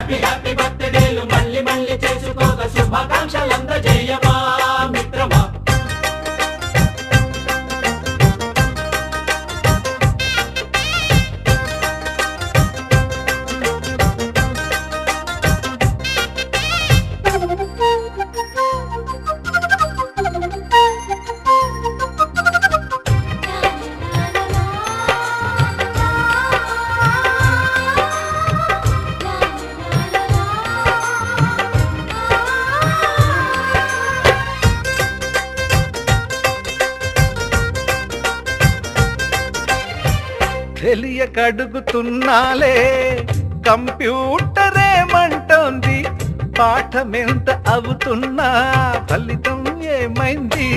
Happy happy బర్త్డేలు మళ్ళీ మళ్ళీ చేసుకోక శుభాకాంక్షలందజేయమా మిత్రమా. తెలియక అడుగుతున్నాలే కంప్యూటరేమంటోంది, పాఠమెంత అవుతున్నా ఫలితం ఏమైంది?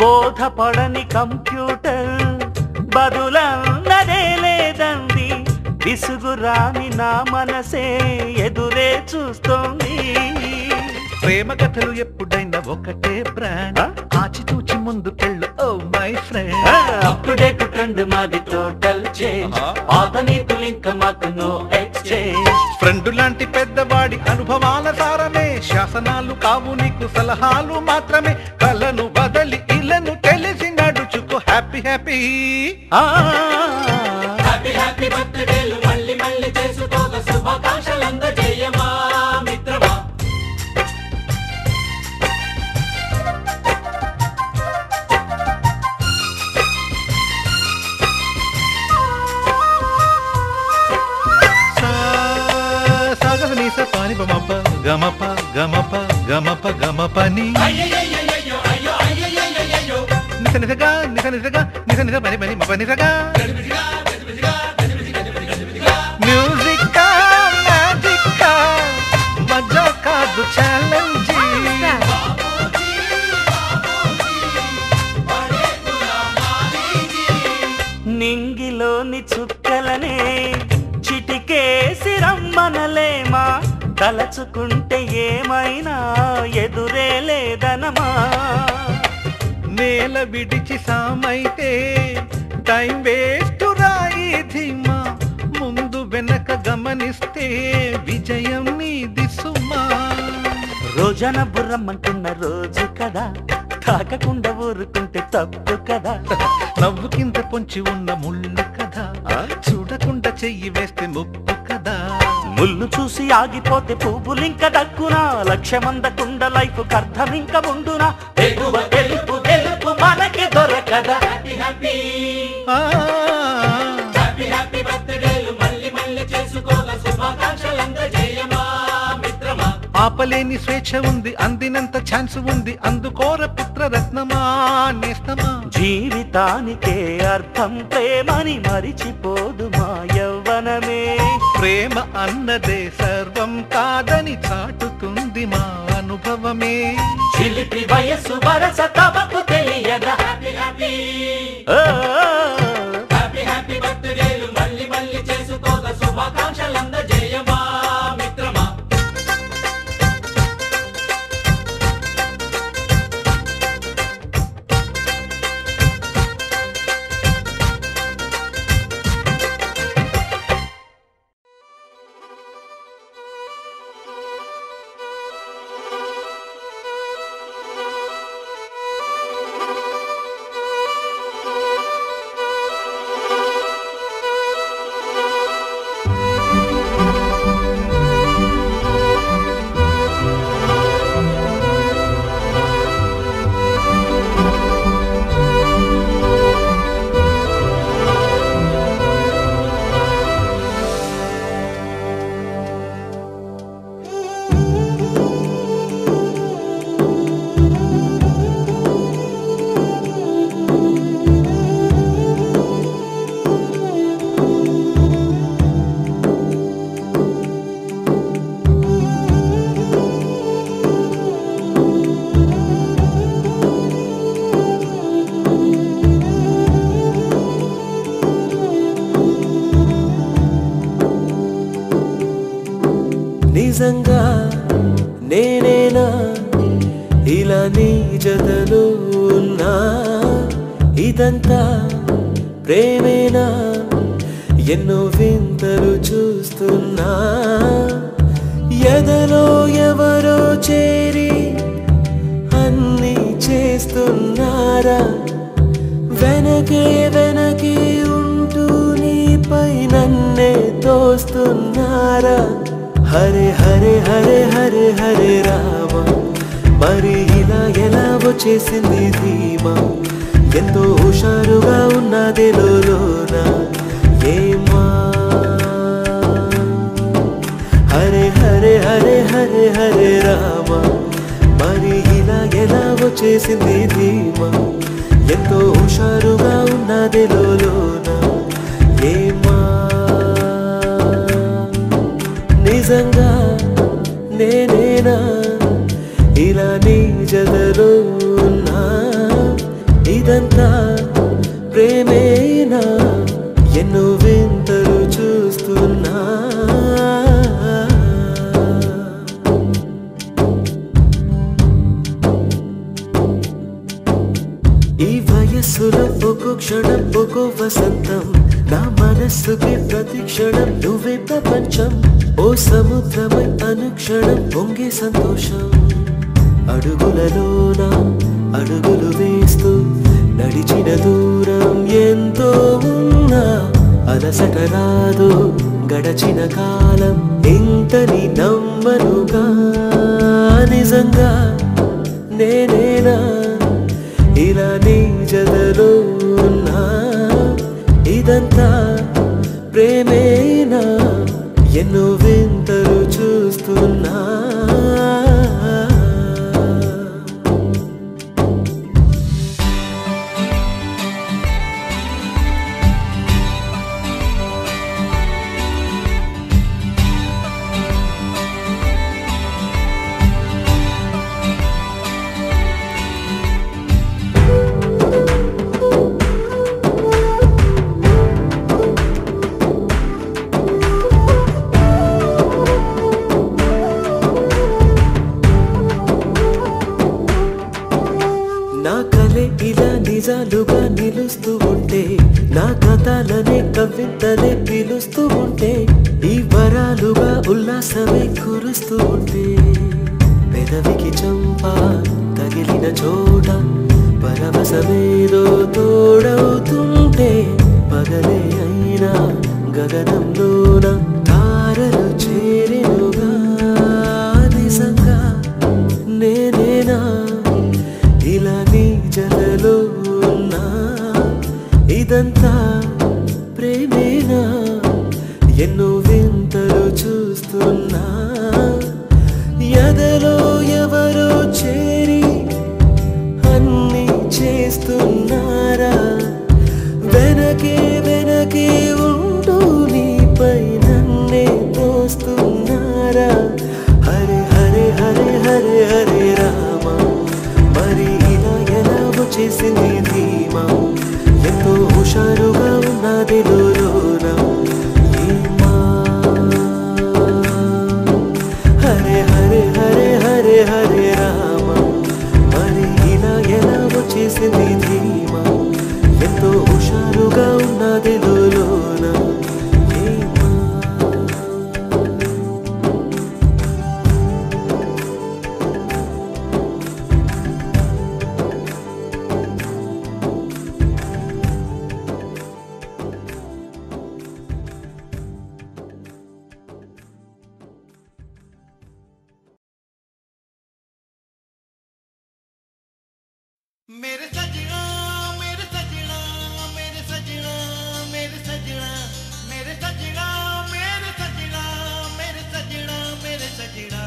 బోధపడని కంప్యూటర్ బదులన్నదే లేదంది, విసుగురాని నా మనసే ఎదురే చూస్తోంది. ప్రేమ కథలు ఎప్పుడైనా ఒకటే బ్రాండ్, ఆచితూచి ముందుకెళ్ళు oh my friend. Update trend మాది టోటల్ చేంజ్, పాత నీతులు ఇంకా మాకు నో ఎక్స్చేంజ్. ఫ్రెండ్ లాంటి పెద్దవాడి అనుభవాల సారమే, శాసనాలు కావు నీకు సలహాలు మాత్రమే. కలను బదలి ఇలను తెలిసి నడుచుకో హ్యాపీ హ్యాపీ. హ్యాపీ హ్యాపీ బర్త్డేలు మళ్ళీ మళ్ళీ చేసుకోక శుభాకాంక్షలందజేయమా మిత్రమా. సాగనీస పాని బమప గమప గమప గమప గమపని నిస నిసగా నిస నిసగా నిస నిస పని పని మప నిసగా. మ్యూజిక్ మ్యాజిక్ మజా కాదు ఛాలెంజ్. నింగిలోని చుక్కలనే చిటికేసి రమ్మనలేమా, తలచుకుంటే ఏమైనా ఎదురే లేదనమా. నేల విడిచి సామైతే టైం వేస్ట్ రాయి ధీమా, ముందు వెనక గమనిస్తే విజయం నీది సుమా. రోజన బుర్రమ్మంటున్న రోజు కదా, తాకకుండా ఊరుకుంటే తప్పు కదా. నవ్వు కింద పొంచి ఉన్న ముళ్ళు కదా, చూడకుండా చెయ్యి వేస్తే ముప్పు కదా. ముళ్ళు చూసి ఆగిపోతే పువ్వులింక దక్కునా, లక్ష్యమందకుండా లైఫ్ అర్థం ఇంక ఉండునా. ఎగువ గెలుపు గెలుపు మనకి దొరకదా. హ్యాపీ హ్యాపీ హ్యాపీ హ్యాపీ బర్త్డేలు మళ్ళీ మళ్ళీ చేసుకోక శుభాకాంక్షలందజేయమా మిత్రమా. ఆపలేని స్వేచ్ఛ ఉంది, అందినంత ఛాన్స్ ఉంది, అందుకోర పుత్రరత్నమా నేస్తమా. జీవితానికే అర్థం ప్రేమని మరిచిపోదు మా యవ్వనమే. ప్రేమ అన్నదే సర్వం కాదని చాటుతుంది మా అనుభవమే. చిలిపి వయస్సు వరస తమకు తెలియదా. హ్యాపీ హ్యాపీ ఓ, హ్యాపీ హ్యాపీ బర్త్డేలు మళ్ళీ మళ్ళీ చేసుకోక శుభాకాంక్షలందజేయమా మిత్రమా. నిజంగా నేనేనా ఇలా నీ జతలో ఉన్నా, ఇదంతా ప్రేమేనా ఎన్నో వింతలు చూస్తున్నా. ఎదలో ఎవరో చేరి అన్నీ చేస్తున్నారా వెనకే వెనకే ఉంటూ నీపై నన్నే తోస్తున్నారా హరే హరే హరే హరే హరే రామ మరి ఇలా ఎలా వచ్చేసింది ధీమా ఎంతో హుషారుగా ఉన్నదే లోన ఏమా హరే హరే హరే హరే హరే రామ మరి ఇలా ఎలా వచ్చేసింది ధీమా ఎంతో హుషారుగా ఉన్నదే లోన ఏమా నిజంగా నేనేనా ఇలా నీ జతలో ఉన్నా ఇదంతా ప్రేమేనా ఎన్నో వింతలు చూస్తున్నా ఈ వయస్సులో ఒక్కో క్షణం ఒక్కో వసంతం నా మనస్సుకి ప్రతి క్షణం నువ్వే ప్రపంచం ఓ సముద్రమై అనుక్షణం పొంగే సంతోషం అడుగులలోన అడుగులు వేస్తూ నడిచిన దూరం ఎంతో ఉన్నా అలసట రాదు గడచిన కాలం ఇంతని నమ్మనుగా నిజంగా నేనేనా ఇలా నీ జతలో ఉన్నా ఇదంతా ప్రేమేనా ఎన్నో వింతలు చూస్తున్నా నా కలే ఇలా నిజాలుగా నిలుస్తూ ఉంటే నా కథలనే కవితలే పిలుస్తూ ఉంటే ఈ వరాలుగా ఉల్లాసమే కురుస్తూ ఉంటే పెదవికి చంపా తగిలిన చోట పరవశమేదో తోడవుతుంటే పగలే అయినా గగనంలోన తారలు చేరినుగా నిజంగా నేనేనా ఇలా నీ జతలో ఉన్నా ఇదంతా ప్రేమేనా ఎన్నో వింతలు చూస్తున్నా ఎదలో ఎవరో చేరి అన్నీ చేస్తున్నారా వెనకే వెనకే ఉంటూ నీపై నన్నే తోస్తున్నారా హరే హరే హరే హరే హరే రామ మరి ఇలా ఎలా వచ్చేసింది ధీమా ఎంతో హుషారుగా ఉన్నది లోన ఏమా హరే హరే హరే హరే హరే రామ మరి ఇలా ఎలా వచ్చేసింది ధీమా ఎంతో హుషారుగా ఉన్నది లోన ఏమా मेरे सजना मेरे सजना मेरे सजना मेरे सजना मेरे सजना मेरे सजना मेरे सजना मेरे सजना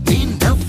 నీ నవ్వు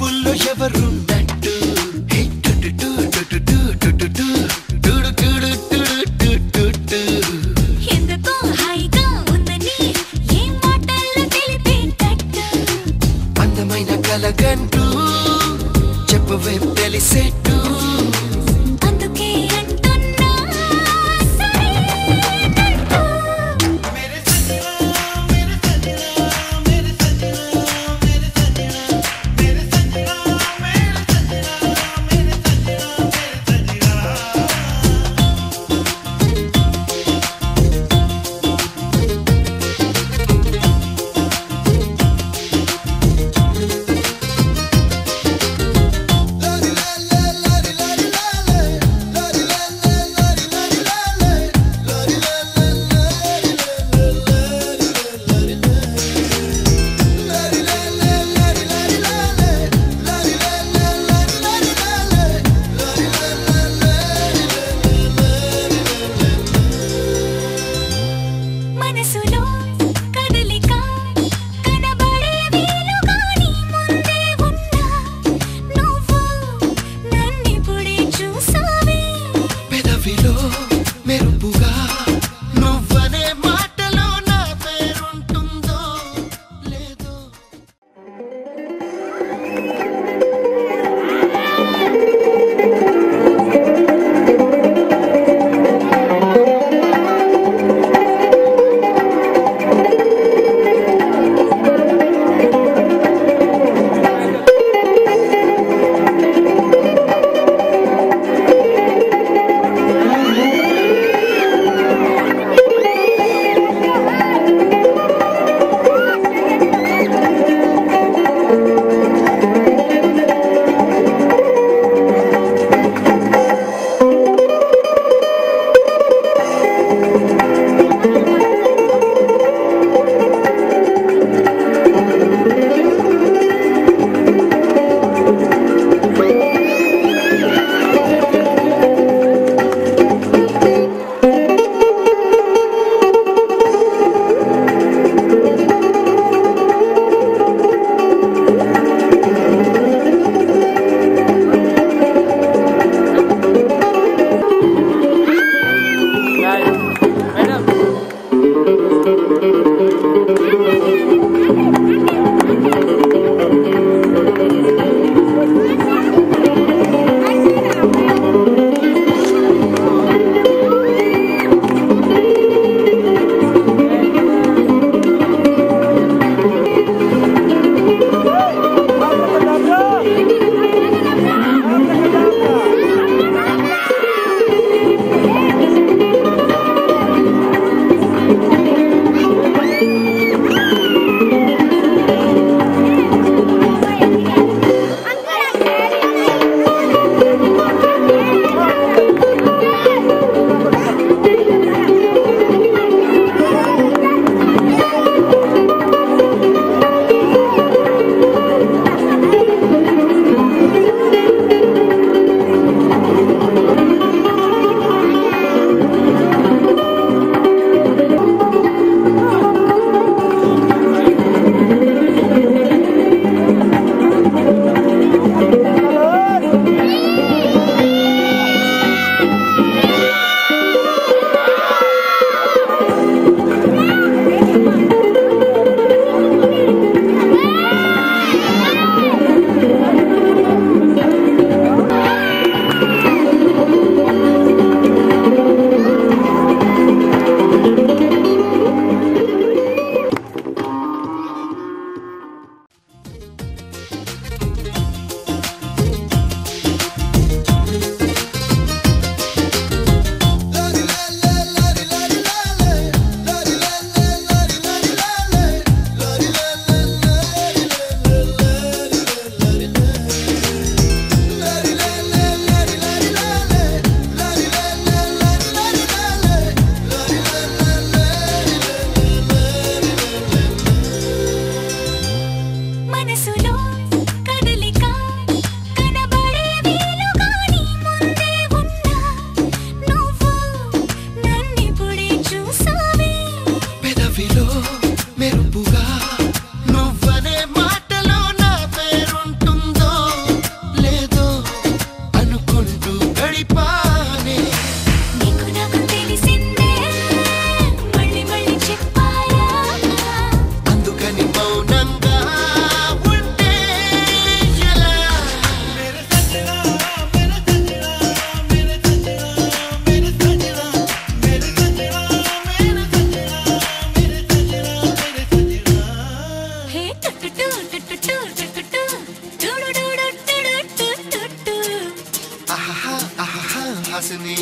హాసిని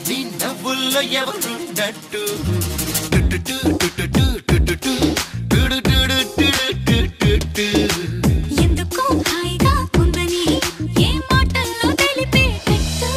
నీ నవ్వుల్లో ఎవరున్నట్టు ఎందుకో హాయిగా ఉందని ఏ మాటల్లో తెలిపేటట్టు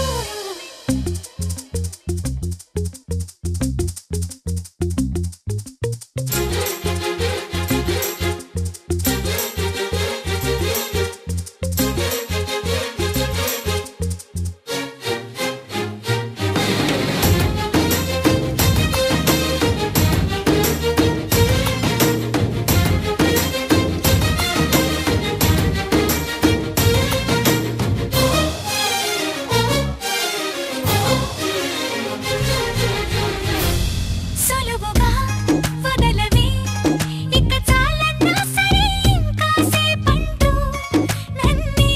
సులువుగా వదలవే ఇక చాలన్నా సరే ఇంకాసేపంటూ నన్నే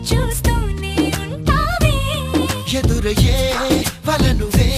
చూస్తూనే ఉంటావే ఎదురయ్యే వలనువే